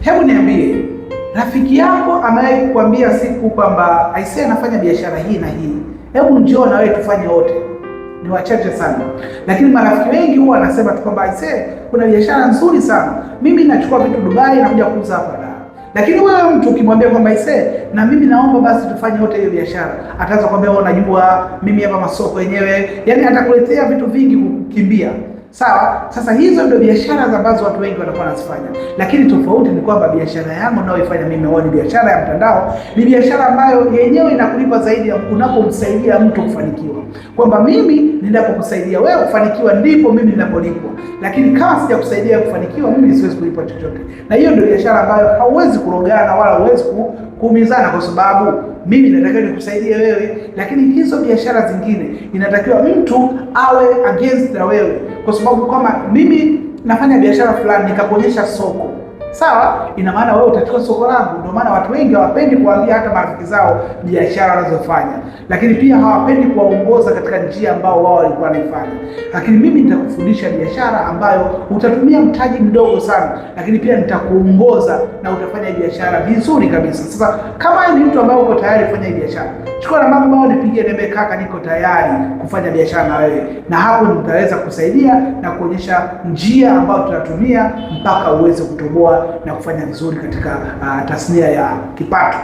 Hebu niambie, rafiki yako amewahi kukuambia siku kwamba aisee anafanya biashara hii na hii, hebu njoo na wewe tufanye wote? Ni wachache sana, lakini marafiki wengi huwa wanasema tu kwamba aisee, kuna biashara nzuri sana, mimi nachukua vitu Dubai na kuja kuuza hapa Dar. Lakini wewe mtu ukimwambia kwamba aisee, na mimi naomba basi tufanye wote hiyo biashara, ataanza kukwambia wewe unajua mimi hapa masoko yenyewe, yani atakuletea vitu vingi kukimbia. Sawa, sasa hizo ndio biashara ambazo watu wengi wanakuwa wanazifanya, lakini tofauti ni kwamba biashara yangu ninayoifanya mimi ni biashara ya mtandao, ni biashara ambayo yenyewe inakulipa zaidi unapomsaidia mtu kufanikiwa. Kwamba mimi ninapokusaidia wewe kufanikiwa ndipo mimi ninapolipwa, lakini kama sijakusaidia kufanikiwa mimi siwezi kulipwa chochote. Na hiyo ndio biashara ambayo hauwezi kurogana wala hauwezi kuumizana, kwa sababu mimi natakiwa nikusaidie wewe, lakini hizo biashara zingine inatakiwa mtu awe against na wewe, kwa sababu kama mimi nafanya biashara fulani nikakuonyesha soko, sawa, ina maana wewe utachukua soko langu. Ndio maana watu wengi hawapendi kuambia hata marafiki zao biashara wanazofanya, lakini pia hawapendi kuwaongoza katika njia ambao wao walikuwa wanaifanya. Lakini mimi nitakufundisha biashara ambayo utatumia mtaji mdogo sana, lakini pia nitakuongoza na utafanya biashara vizuri kabisa. Sasa kama ni mtu ambaye uko tayari kufanya biashara, chukua na mambo ambayo nipigie, niambie kaka, niko tayari kufanya biashara na wewe, na hapo nitaweza kusaidia na kuonyesha njia ambayo tutatumia mpaka uweze kutoboa na kufanya vizuri katika tasnia ya kipato.